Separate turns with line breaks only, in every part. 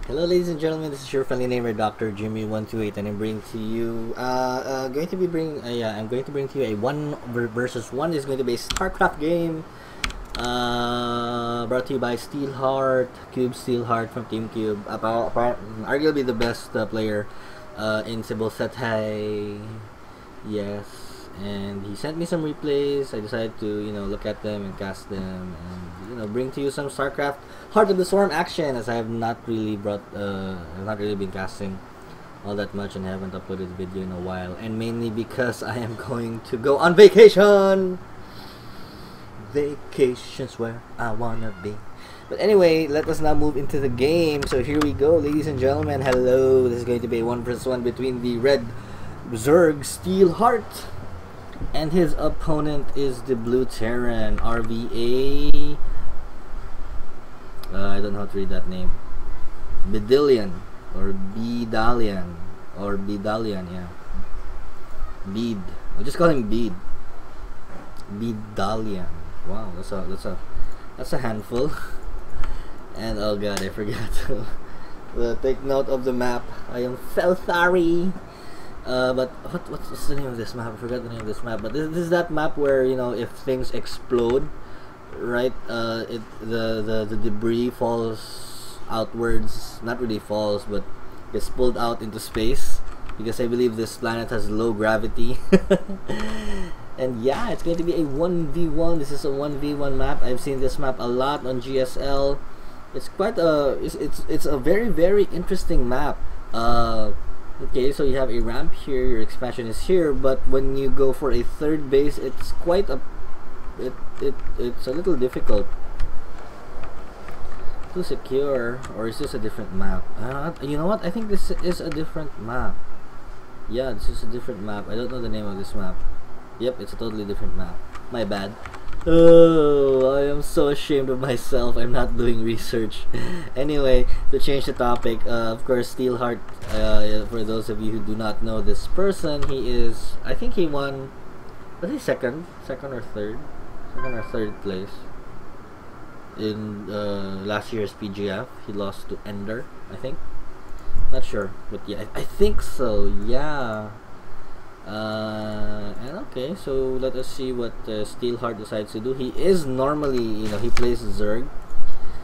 Hello, ladies and gentlemen. This is your friendly neighbor, Dr. Jimmy128, and I'm bringing to you. I'm going to bring to you a versus one. This is going to be a StarCraft game. Brought to you by Steelheart, Steelheart from Team Cube. Arguably the best player in Cebu Setay. Yes, and he sent me some replays. I decided to look at them and cast them, and bring to you some StarCraft Heart of the Swarm action, as I have not really been casting all that much and haven't uploaded a video in a while, and mainly because I am going to go on vacation. Vacation's where I wanna be. But anyway, let us now move into the game. So here we go, ladies and gentlemen. Hello. This is going to be a 1v1 between the red Zerg Steelheart, and his opponent is the blue Terran RvA. I don't know how to read that name. Biedalian or Biedalian or Biedalian, yeah. Bede. I'll just call him Bede. Biedalian. Wow, that's a handful. And oh god, I forgot to take note of the map. I am so sorry. But what's the name of this map? I forgot the name of this map. But this is that map where if things explode, right? The debris falls outwards. Not really falls, but gets pulled out into space, because I believe this planet has low gravity. And yeah, it's going to be a 1v1. This is a 1v1 map. I've seen this map a lot on GSL. It's quite it's a very interesting map. Okay, so you have a ramp here, your expansion is here, but when you go for a third base, it's quite it's a little difficult to secure. Or is this a different map? You know what? I think this is a different map. Yeah, this is a different map. I don't know the name of this map. Yep, it's a totally different map. My bad. Oh, I am so ashamed of myself. I'm not doing research. Anyway, to change the topic, of course, Steelheart, for those of you who do not know this person, I think he won, was he second or third place in last year's PGF. He lost to Ender, I think. Not sure, but yeah, I think so, yeah. And okay, so let us see what Steelheart decides to do. He is normally, he plays Zerg.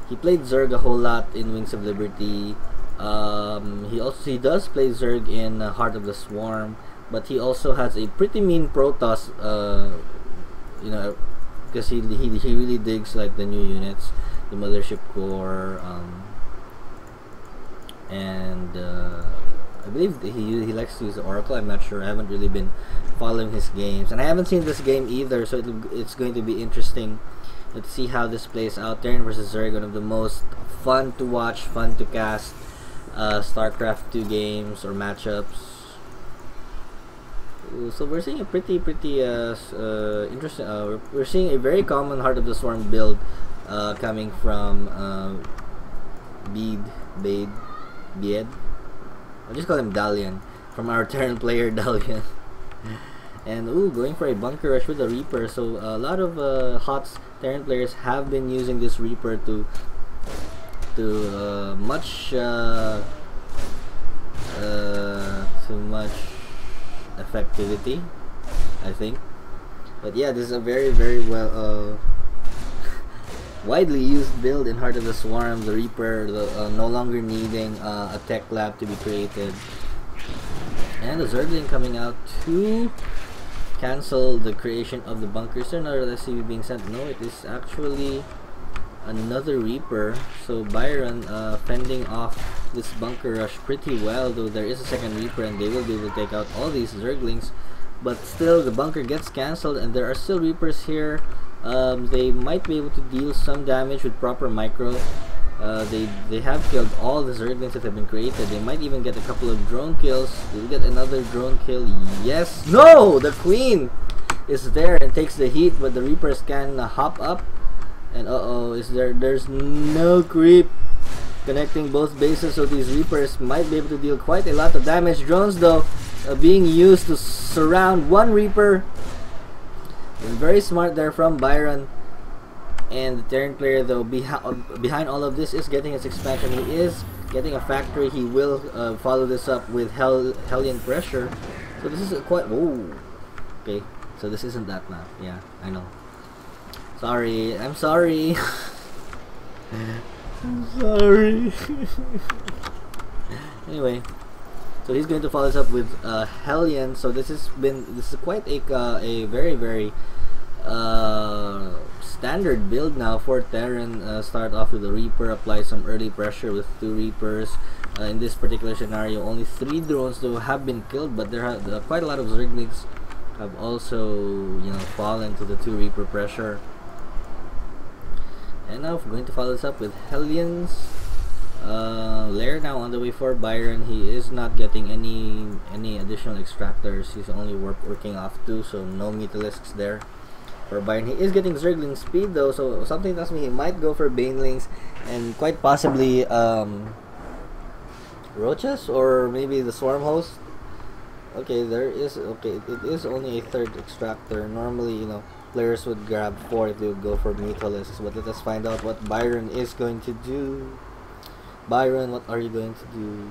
He played Zerg a whole lot in Wings of Liberty. He does play Zerg in Heart of the Swarm, but he also has a pretty mean Protoss. Because he really digs like the new units, the Mothership Core, and I believe he likes to use the Oracle. I'm not sure. I haven't really been following his games, and I haven't seen this game either. So it's going to be interesting. Let's see how this plays out. Terran versus Zerg, one of the most fun to watch, fun to cast StarCraft 2 games or matchups. So we're seeing a pretty interesting. We're seeing a very common Heart of the Swarm build coming from Bied. I'll just call him Dalian, from our Terran player Dalian. And going for a bunker rush with a Reaper. So a lot of HOTS Terran players have been using this Reaper to much effectivity, I think. But yeah, this is a very well widely used build in Heart of the Swarm. The Reaper, no longer needing a tech lab to be created, and the Zergling coming out to cancel the creation of the bunkers. There another SCV being sent? No, it is actually another Reaper. So Byron fending off this bunker rush pretty well, though there is a second Reaper and they will be able to take out all these Zerglings. But still, the bunker gets cancelled, and there are still Reapers here. They might be able to deal some damage with proper micro. They have killed all the Zerglings that have been created. They might even get a couple of drone kills. They'll get another drone kill. Yes! No! The Queen is there and takes the heat, but the Reapers can hop up. And there's no creep connecting both bases, so these Reapers might be able to deal quite a lot of damage. Drones, though, being used to surround one Reaper. And very smart there from Byron. And the Terran player, though, behind all of this is getting his expansion. He is getting a factory. He will follow this up with Hellion Pressure. So this is quite... Oh, okay. So this isn't that map. Yeah, I know. Sorry. I'm sorry. I'm sorry. Anyway, so he's going to follow this up with Hellion. So this is quite a very standard build now for Terran. Start off with a Reaper, apply some early pressure with 2 Reapers. In this particular scenario, only 3 drones though have been killed, but there are quite a lot of Zerglings have also fallen to the 2 Reaper pressure. And now we're going to follow this up with Hellions. Lair now on the way for Byron. He is not getting any additional extractors. He's only working off 2, so no Mutalisks there for Byron. He is getting Zergling speed though, so something tells me he might go for Banelings and quite possibly Roaches or maybe the Swarm Host. Okay, it is only a 3rd extractor. Normally, players would grab 4 if they would go for Mutalisks, but let us find out what Byron is going to do. Byron, what are you going to do?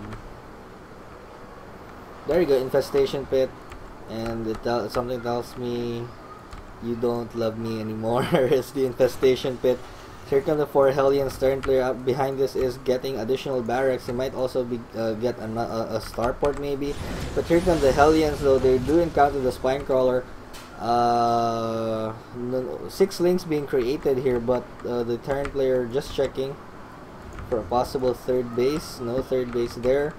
There you go, Infestation Pit, and something tells me you don't love me anymore. It's the Infestation Pit. Here come the 4 Hellions. Turn player up behind this is getting additional barracks. He might also get a starport maybe. But here come the Hellions though. They do encounter the Spinecrawler. 6 links being created here, but the Terran player just checking for a possible 3rd base. No 3rd base there.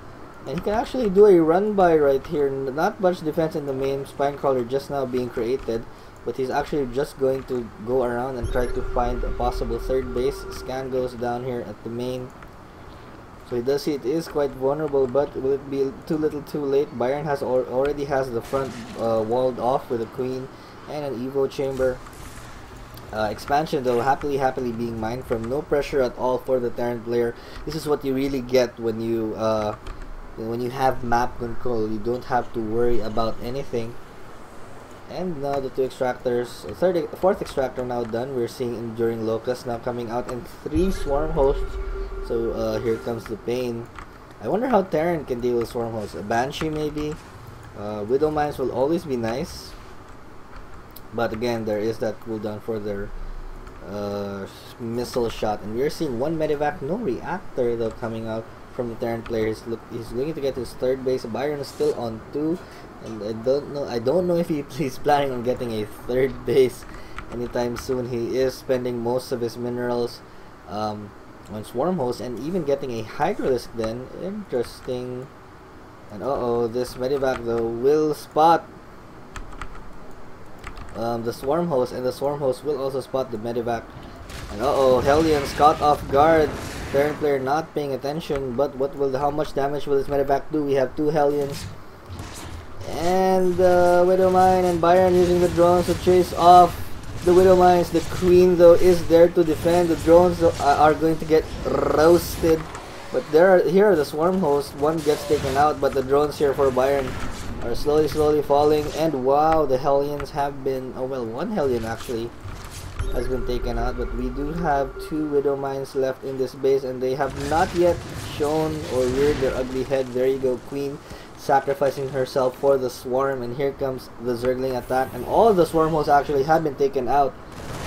And he can actually do a run by right here. Not much defense in the main. Spinecrawler just now being created. But he's actually just going to go around and try to find a possible 3rd base. Scan goes down here at the main. So he does see it is quite vulnerable, but will it be too little too late? Byron already has the front walled off with a Queen and an Evo Chamber. Expansion though happily being mined from. No pressure at all for the Terran player. This is what you really get when you have map control. You don't have to worry about anything. And now the 2 extractors, 4th extractor now done. We're seeing Enduring Locust now coming out, and 3 Swarm Hosts. So here comes the pain. I wonder how Terran can deal with Swarm Hosts. A Banshee maybe. Widow Mines will always be nice, but again there is that cooldown for their missile shot. And we're seeing 1 Medivac, no reactor though coming out from the Terran player. He's looking to get his 3rd base. Byron is still on 2. And I don't know if he's planning on getting a 3rd base anytime soon. He is spending most of his minerals on Swarm Host and even getting a Hydralisk then. Interesting. And this Medivac though will spot the Swarm Host, and the Swarm Host will also spot the Medivac. And Hellions caught off guard. Terran player not paying attention, but how much damage will this Medivac do? We have 2 Hellions. And Widow Mine and Byron using the drones to chase off the Widow Mines. The Queen though is there to defend. The drones are going to get roasted. But here are the Swarm Hosts. 1 gets taken out, but the drones here for Byron are slowly falling. And wow, the Hellions have been... Oh well, 1 Hellion actually has been taken out. But we do have 2 Widow Mines left in this base, and they have not yet shown or reared their ugly head. There you go, Queen sacrificing herself for the swarm, and here comes the Zergling attack, and all of the Swarm Hosts actually have been taken out.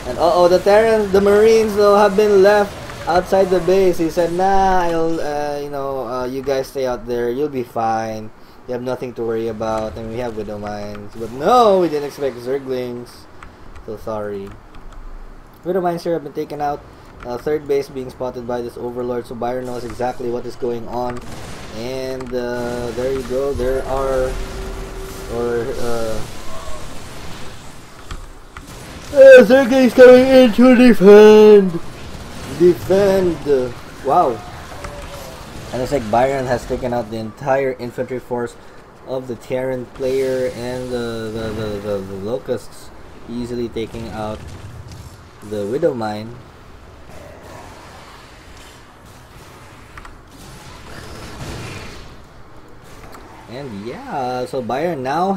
And the Terrans, the Marines though, have been left outside the base. He said, nah, I'll you guys stay out there, you'll be fine, you have nothing to worry about. And we have Widow Mines, but no, we didn't expect Zerglings, so sorry. Widow Mines here have been taken out. 3rd base being spotted by this Overlord, so Byron knows exactly what is going on. And there you go, there are Zerglings coming in to defend. Wow. And it's like Byron has taken out the entire infantry force of the Terran player, and the Locusts easily taking out the Widow Mine. And yeah, so Byron now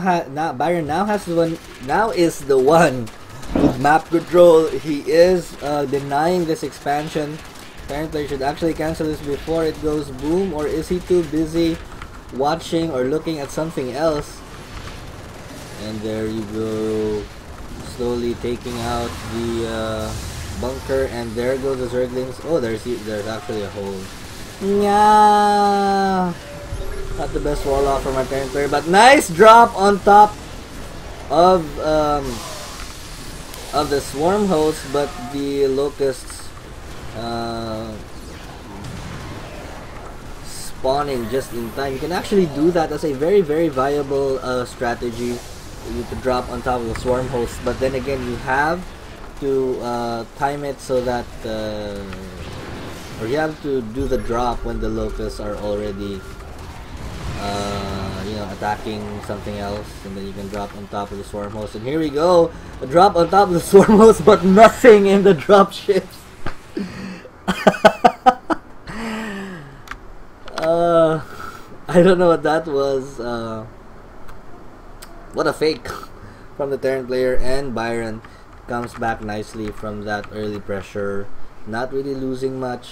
is the one with map control. He is denying this expansion. Parent player should actually cancel this before it goes boom, or is he too busy watching or looking at something else? And there you go, slowly taking out the bunker, and there go the Zerglings. Oh, there's actually a hole. Yeah, not the best wall off for my parent player, but nice drop on top of the swarm host, but the locusts spawning just in time. You can actually do that as a very, very viable strategy. You could drop on top of the swarm host, but then again, you have to time it so that or you have to do the drop when the locusts are already you know, attacking something else, and then you can drop on top of the swarm host. And here we go, a drop on top of the swarm host, but nothing in the drop ships. I don't know what that was. What a fake from the Terran player, and Byron comes back nicely from that early pressure, not really losing much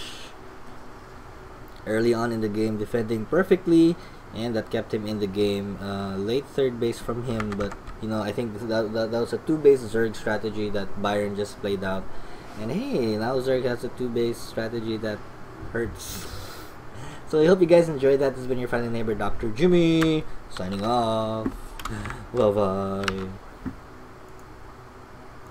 early on in the game, defending perfectly, and that kept him in the game. Late third base from him, but you know, I think that was a 2-base Zerg strategy that Byron just played out. And hey, now Zerg has a 2-base strategy that hurts. So I hope you guys enjoyed that. This has been your friendly neighbor, Dr. Jimmy, signing off. Bye bye.